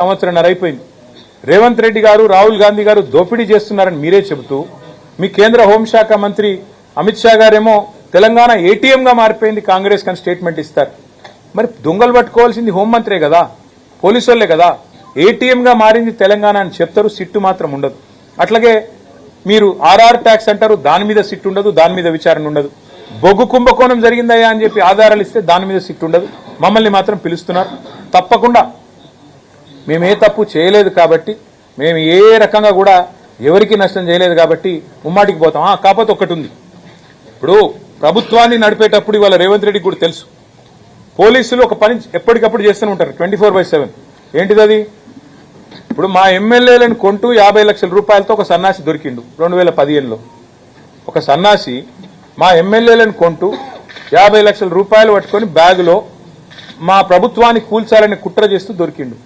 సంవత్సరంన్నర అయిపోయింది. రేవంత్ రెడ్డి గారు, రాహుల్ గాంధీ గారు దోపిడీ చేస్తున్నారని మీరే చెబుతూ, మీ కేంద్ర హోంశాఖ మంత్రి అమిత్ షా గారేమో తెలంగాణ ఏటీఎంగా మారిపోయింది కాంగ్రెస్ అని స్టేట్మెంట్ ఇస్తారు. మరి దొంగలు పట్టుకోవాల్సింది హోంమంత్రే కదా, పోలీసు వాళ్లే కదా. ఏటీఎంగా మారింది తెలంగాణ అని చెప్తారు, సిట్టు మాత్రం ఉండదు. అట్లాగే మీరు ఆర్ఆర్ ట్యాక్స్ అంటారు, దాని మీద సిట్టు ఉండదు, దాని మీద విచారణ ఉండదు. బొగ్గు కుంభకోణం జరిగిందయ్యా అని చెప్పి ఆధారాలు ఇస్తే దాని మీద సిట్టు ఉండదు. మమ్మల్ని మాత్రం పిలుస్తున్నారు. తప్పకుండా మేము ఏ తప్పు చేయలేదు కాబట్టి, మేము ఏ రకంగా కూడా ఎవరికి నష్టం చేయలేదు కాబట్టి ముమ్మాటికి పోతాం. కాకపోతే ఒకటి ఉంది, ఇప్పుడు ప్రభుత్వాన్ని నడిపేటప్పుడు ఇవాళ రేవంత్ రెడ్డికి కూడా తెలుసు, పోలీసులు ఒక పని ఎప్పటికప్పుడు చేస్తూనే ఉంటారు 24/7. ఏంటిది అది? ఇప్పుడు మా ఎమ్మెల్యేలను కొంటూ 50 లక్షల రూపాయలతో ఒక సన్నాసి దొరికిండు 2015లో. ఒక సన్నాసి మా ఎమ్మెల్యేలను కొంటూ 50 లక్షల రూపాయలు పట్టుకొని బ్యాగులో మా ప్రభుత్వాన్ని కూల్చాలని కుట్ర చేస్తూ దొరికిండు.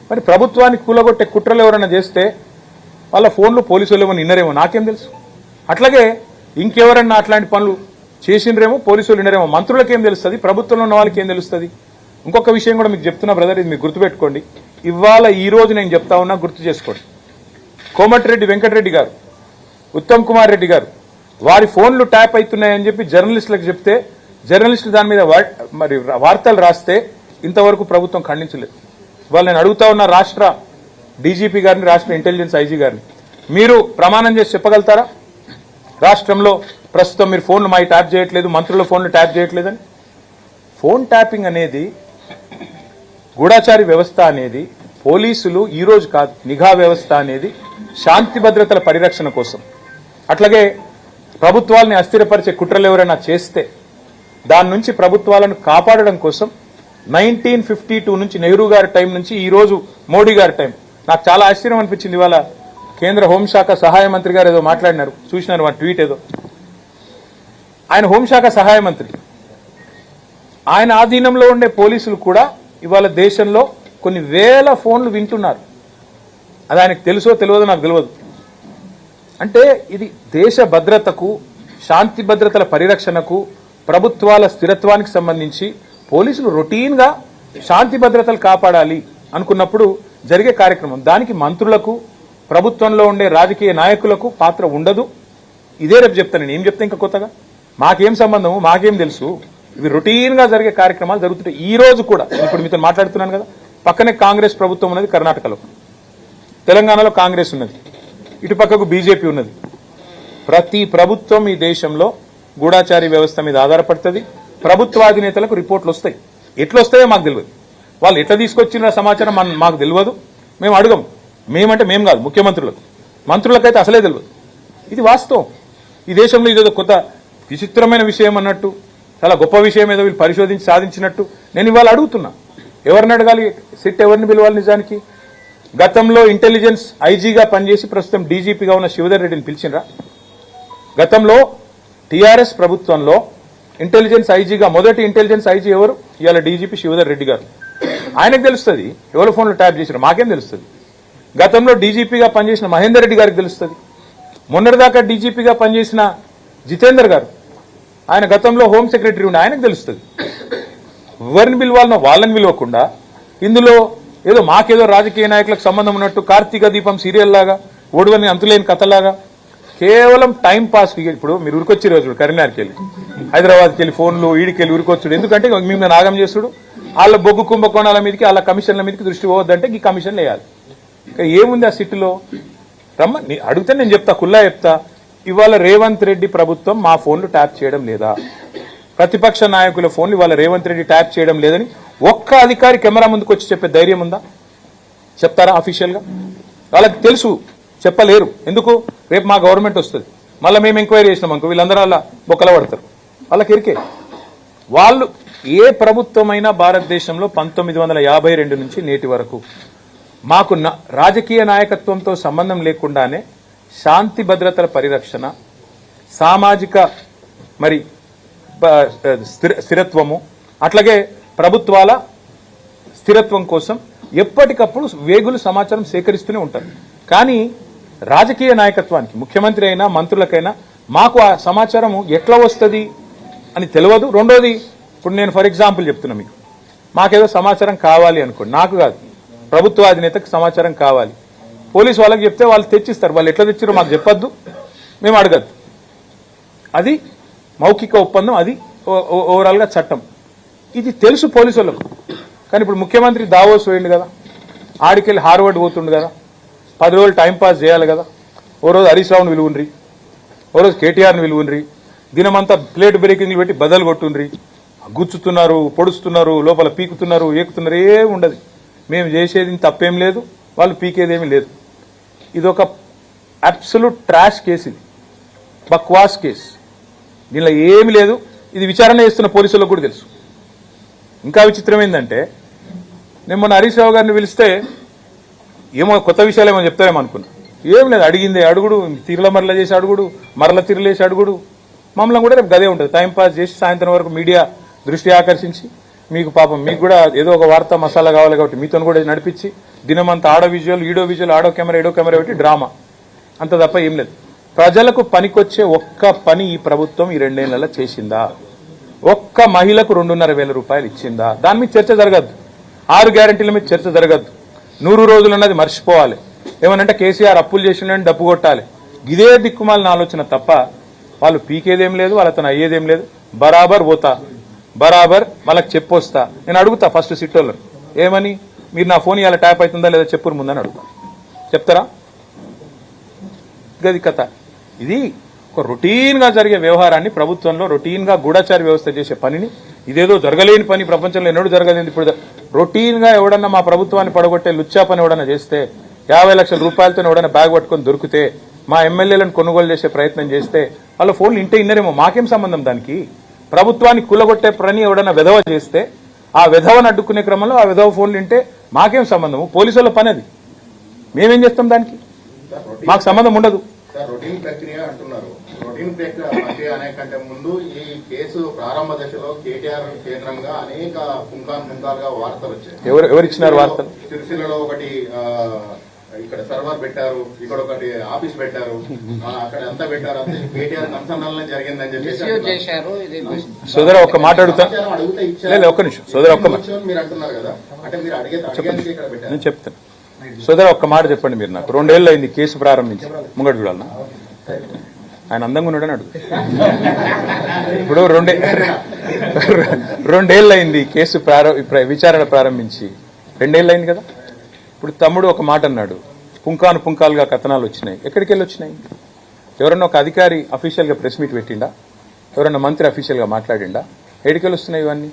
మరి ప్రభుత్వాన్ని కూలగొట్టే కుట్రలు ఎవరైనా చేస్తే వాళ్ళ ఫోన్లు పోలీసులు ఏమో నిన్నరేమో, నాకేం తెలుసు. అట్లాగే ఇంకెవరన్నా అట్లాంటి పనులు చేసిండ్రేమో పోలీసులు వినరేమో, మంత్రులకు ఏం తెలుస్తుంది, ప్రభుత్వంలో ఉన్న వాళ్ళకి ఏం తెలుస్తుంది. ఇంకొక విషయం కూడా మీకు చెప్తున్నా బ్రదర్, ఇది మీకు గుర్తుపెట్టుకోండి. ఇవాళ ఈ రోజు నేను చెప్తా ఉన్నా, గుర్తు చేసుకోండి. కోమటిరెడ్డి వెంకటరెడ్డి గారు, ఉత్తమ్ కుమార్ రెడ్డి గారు వారి ఫోన్లు ట్యాప్ అవుతున్నాయని చెప్పి జర్నలిస్టులకు చెప్తే, జర్నలిస్టులు దాని మీద మరి వార్తలు రాస్తే ఇంతవరకు ప్రభుత్వం ఖండించలేదు. ఇవాళ నేను అడుగుతా ఉన్న రాష్ట్ర డీజీపీ గారిని, రాష్ట్ర ఇంటెలిజెన్స్ ఐజీ గారిని, మీరు ప్రమాణం చేసి చెప్పగలుగుతారా రాష్ట్రంలో ప్రస్తుతం మీరు ఫోన్లు మావి ట్యాప్ చేయట్లేదు, మంత్రుల ఫోన్లు ట్యాప్ చేయట్లేదని? ఫోన్ ట్యాపింగ్ అనేది, గూఢాచారి వ్యవస్థ అనేది, పోలీసులు ఈ రోజు కాదు, నిఘా వ్యవస్థ అనేది శాంతి భద్రతల పరిరక్షణ కోసం, అట్లాగే ప్రభుత్వాలని అస్థిరపరిచే కుట్రలు ఎవరైనా చేస్తే దాని నుంచి ప్రభుత్వాలను కాపాడడం కోసం 1952 నుంచి నెహ్రూ గారి టైం నుంచి ఈ రోజు మోడీ గారి టైం. నాకు చాలా ఆశ్చర్యం అనిపించింది. ఇవాళ కేంద్ర హోంశాఖ సహాయ మంత్రి గారు ఏదో మాట్లాడినారు, చూసినారు మా ట్వీట్ ఏదో. ఆయన హోంశాఖ సహాయ మంత్రి, ఆయన ఆధీనంలో ఉండే పోలీసులు కూడా ఇవాళ దేశంలో కొన్ని వేల ఫోన్లు వింటున్నారు. అది ఆయనకు తెలుసో తెలియదో నాకు తెలియదు. అంటే ఇది దేశ భద్రతకు, శాంతి భద్రతల పరిరక్షణకు, ప్రభుత్వాల స్థిరత్వానికి సంబంధించి పోలీసులు రొటీన్గా శాంతి భద్రతలు కాపాడాలి అనుకున్నప్పుడు జరిగే కార్యక్రమం. దానికి మంత్రులకు, ప్రభుత్వంలో ఉండే రాజకీయ నాయకులకు పాత్ర ఉండదు. ఇదే రేపు చెప్తాను నేను. ఏం చెప్తా ఇంకా కొత్తగా? మాకేం సంబంధము, మాకేం తెలుసు? ఇవి రొటీన్గా జరిగే కార్యక్రమాలు జరుగుతుంటాయి. ఈ రోజు కూడా ఇప్పుడు మీతో మాట్లాడుతున్నాను కదా, పక్కనే కాంగ్రెస్ ప్రభుత్వం ఉన్నది కర్ణాటకలో, తెలంగాణలో కాంగ్రెస్ ఉన్నది, ఇటు పక్కకు బీజేపీ ఉన్నది. ప్రతి ప్రభుత్వం ఈ దేశంలో గూఢాచారి వ్యవస్థ మీద ఆధారపడుతుంది. ప్రభుత్వాధినేతలకు రిపోర్ట్లు వస్తాయి. ఎట్లొస్తాయో మాకు తెలియదు. వాళ్ళు ఎట్లా తీసుకొచ్చిన సమాచారం మాకు తెలియదు. మేము అడగం. మేమంటే మేము కాదు, ముఖ్యమంత్రులకు, మంత్రులకైతే అసలే తెలియదు. ఇది వాస్తవం. ఈ దేశంలో ఇదేదో కొత్త విచిత్రమైన విషయం అన్నట్టు, చాలా గొప్ప విషయం ఏదో వీళ్ళు పరిశోధించి సాధించినట్టు నేను ఇవాళ అడుగుతున్నా. ఎవరిని అడగాలి? సిట్ ఎవరిని పిలవాలి? నిజానికి గతంలో ఇంటెలిజెన్స్ ఐజీగా పనిచేసి ప్రస్తుతం డీజీపీగా ఉన్న శివధర్ రెడ్డిని పిలిచినరా? గతంలో టీఆర్ఎస్ ప్రభుత్వంలో ఇంటెలిజెన్స్ ఐజీగా మొదటి ఇంటెలిజెన్స్ ఐజీ ఎవరు? ఇవాళ డీజీపీ శివధర్ రెడ్డి గారు. ఆయనకు తెలుస్తుంది ఎవరు ఫోన్లు ట్యాప్ చేశారు, మాకేం తెలుస్తుంది? గతంలో డీజీపీగా పనిచేసిన మహేందర్ రెడ్డి గారికి తెలుస్తుంది. మొన్నటిదాకా డీజీపీగా పనిచేసిన జితేందర్ గారు, ఆయన గతంలో హోమ్ సెక్రటరీ ఉండి, ఆయనకు తెలుస్తుంది. ఎవరిని పిలవాలనో వాళ్ళని పిలవకుండా ఇందులో ఏదో మాకేదో రాజకీయ నాయకులకు సంబంధం ఉన్నట్టు కార్తీక దీపం సీరియల్ లాగా, ఓడివని అంతులేని కథలాగా కేవలం టైం పాస్. ఇప్పుడు మీరు ఉరికొచ్చి రోజు కరీంనగర్కి వెళ్ళి, హైదరాబాద్కి వెళ్ళి ఫోన్లు ఈడికెళ్ళి ఉరికొచ్చుడు. ఎందుకంటే మేము నాగం చేస్తుడు, వాళ్ళ బొగ్గు కుంభకోణాల మీదకి, వాళ్ళ కమిషన్ల మీదకి దృష్టి పోవద్దంటే ఈ కమిషన్లు వేయాలి. ఇంకా ఏముంది ఆ సిట్టులో? రమ్మని అడిగితే నేను చెప్తా, కుల్లా చెప్తా. ఇవాళ రేవంత్ రెడ్డి ప్రభుత్వం మా ఫోన్లు ట్యాప్ చేయడం లేదా? ప్రతిపక్ష నాయకుల ఫోన్లు ఇవాళ రేవంత్ రెడ్డి ట్యాప్ చేయడం లేదని ఒక్క అధికారి కెమెరా ముందుకు వచ్చి చెప్పే ధైర్యం ఉందా? చెప్తారా అఫీషియల్గా? వాళ్ళకి తెలుసు, చెప్పలేరు. ఎందుకు? రేపు మా గవర్నమెంట్ వస్తుంది, మళ్ళీ మేము ఎంక్వైరీ చేసినాం అనుకో, వీళ్ళందరూ అలా బొక్కల పడతారు. వాళ్ళకి ఎరికే. వాళ్ళు ఏ ప్రభుత్వమైనా భారతదేశంలో 1952 నుంచి నేటి వరకు మాకు రాజకీయ నాయకత్వంతో సంబంధం లేకుండానే శాంతి భద్రతల పరిరక్షణ, సామాజిక మరి స్థిరత్వము, అట్లాగే ప్రభుత్వాల స్థిరత్వం కోసం ఎప్పటికప్పుడు వేగులు సమాచారం సేకరిస్తూనే ఉంటారు. కానీ రాజకీయ నాయకత్వానికి, ముఖ్యమంత్రి అయినా మంత్రులకైనా మాకు ఆ సమాచారం ఎట్లా వస్తుంది అని తెలియదు. రెండోది, ఇప్పుడు నేను ఫర్ ఎగ్జాంపుల్ చెప్తున్నా మీకు, మాకేదో సమాచారం కావాలి అనుకోండి, నాకు కాదు, ప్రభుత్వ అధినేతకు సమాచారం కావాలి. పోలీసు వాళ్ళకి చెప్తే వాళ్ళు తెచ్చిస్తారు. వాళ్ళు ఎట్లా తెచ్చారో మాకు చెప్పొద్దు, మేము అడగద్దు. అది మౌఖిక ఒప్పందం, అది ఓవరాల్గా చట్టం. ఇది తెలుసు పోలీసు వాళ్ళకు. కానీ ఇప్పుడు ముఖ్యమంత్రి దావోస్ పోయిండు కదా, ఆడికెళ్ళి హార్వర్డ్ పోతుండు కదా, 10 రోజులు టైంపాస్ చేయాలి కదా. ఓ రోజు హరీష్ రావుని విలువుండ్రి, ఓ రోజు కేటీఆర్ని విలువుండ్రి, దినమంతా ప్లేట్ బ్రేకింగ్లు పెట్టి బదలు కొట్టుండ్రి, గుచ్చుతున్నారు, పొడుస్తున్నారు, లోపల పీకుతున్నారు, ఏకుతున్నారు, ఏమి ఉండదు. మేము చేసేది తప్పేం లేదు, వాళ్ళు పీకేదేమీ లేదు. ఇదొక అబ్సల్యూట్ ట్రాష్ కేసు, ఇది బక్వాస్ కేసు. దీనిలో ఏమి లేదు. ఇది విచారణ చేస్తున్న పోలీసులకు కూడా తెలుసు. ఇంకా విచిత్రం ఏంటంటే, నేను మొన్న హరీష్ రావు గారిని పిలిస్తే ఏమో కొత్త విషయాలు ఏమో చెప్తారేమో అనుకున్నా. ఏం లేదు, అడిగిందే అడుగుడు, తీరుల మరల చేసి అడుగుడు, మరల తీరులేసి అడుగుడు. మమ్మల్ని కూడా రేపు గదే ఉంటుంది. టైంపాస్ చేసి సాయంత్రం వరకు మీడియా దృష్టి ఆకర్షించి, మీకు పాపం మీకు కూడా ఏదో ఒక వార్త మసాలా కావాలి కాబట్టి మీతో కూడా నడిపించి, దినమంతా ఆడో విజువల్, ఈడో విజువల్, ఆడో కెమెరా, ఈడో కెమెరా పెట్టి డ్రామా, అంత తప్ప ఏం లేదు. ప్రజలకు పనికొచ్చే ఒక్క పని ఈ ప్రభుత్వం ఈ 2 ఏళ్లలో చేసిందా? ఒక్క మహిళకు 2,500 రూపాయలు ఇచ్చిందా? దాని మీద చర్చ జరగద్దు. 6 గ్యారంటీల మీద చర్చ జరగద్దు. 100 రోజులు అన్నది మర్చిపోవాలి. ఏమనంటే కేసీఆర్ అప్పులు చేసిండని డప్పు కొట్టాలి. ఇదే దిక్కుమాలిన ఆలోచన తప్ప వాళ్ళు పీకేదేం లేదు, వాళ్ళతో అయ్యేదేం లేదు. బరాబర్ పోతా, బరాబర్ వాళ్ళకి చెప్పొస్తా. నేను అడుగుతా ఫస్ట్ సిట్టోళ్ళు ఏమని, మీరు నా ఫోన్ ఇవాళ ట్యాప్ అవుతుందా లేదా చెప్పురు ముందని అడుగుతా. చెప్తారా? గది కథ. ఇది ఒక రొటీన్ గా జరిగే వ్యవహారాన్ని, ప్రభుత్వంలో రొటీన్ గా గూఢచారి వ్యవస్థ చేసే పనిని, ఇదేదో జరగలేని పని, ప్రపంచంలో ఎన్నడూ జరగలేదు. ఇప్పుడు రొటీన్ గా ఎవడన్నా మా ప్రభుత్వాన్ని పడగొట్టే లుచ్చా పని ఎవడన్నా చేస్తే, 50 లక్షల రూపాయలతో ఎవడన్నా బ్యాగ్ పట్టుకొని దొరికితే, మా ఎమ్మెల్యేలను కొనుగోలు చేసే ప్రయత్నం చేస్తే వాళ్ళ ఫోన్లు ఇంటే ఇన్నరేమో, మాకేం సంబంధం దానికి? ప్రభుత్వాన్ని కూలగొట్టే పని ఎవడన్నా వెధవ చేస్తే, ఆ వెధవను అడ్డుకునే క్రమంలో ఆ వెధవ ఫోన్లు ఇంటే మాకేం సంబంధము? పోలీసుల పని అది. మేమేం చేస్తాం దానికి? మాకు సంబంధం ఉండదు. రొటీన్ ప్రక్రియ అంటున్నారు. రొటీన్ ప్రక్రియ అనే కంటే ముందు ఈ కేసు ప్రారంభ దశలో కేటీఆర్ కేంద్రంగా అనేక పుంకాలుగా వార్తలు వచ్చాయి. ఎవరిచ్చినారు వార్తలు? సిరిసిల్లలో ఒకటి ఇక్కడ సర్వర్ పెట్టారు, ఇక్కడ ఒకటి ఆఫీస్ పెట్టారు, అక్కడ అంతా పెట్టారు, అంతే కేటీఆర్ సంసంధానం జరిగిందని చెప్పేసి. సోదర ఒక్క మాట అడుగుతా, ఒక్క నిమిషం సోదర, ఒక్క మీరు అంటున్నారు కదా, అంటే మీరు అడిగేది ఇక్కడ పెట్టారు. నేను చెప్తాను సోదర, ఒక్క మాట చెప్పండి. మీరు నాకు 2 ఏళ్ళు అయింది కేసు ప్రారంభించి, ముంగడు చూడాలన్నా ఆయన అందంగా ఉన్నాడని అడుగు. ఇప్పుడు 2 ఏళ్ళు అయింది కేసు విచారణ ప్రారంభించి, 2 ఏళ్ళు అయింది కదా. ఇప్పుడు తమ్ముడు ఒక మాట అన్నాడు, పుంకాలుగా కథనాలు వచ్చినాయి. ఎక్కడికి వెళ్ళి వచ్చినాయి? ఎవరన్నా ఒక అధికారి అఫీషియల్గా ప్రెస్ మీట్ పెట్టిండా? ఎవరన్నా మంత్రి అఫీషియల్గా మాట్లాడిండా? ఎక్కడికి వెళ్ళి వస్తున్నాయి ఇవన్నీ?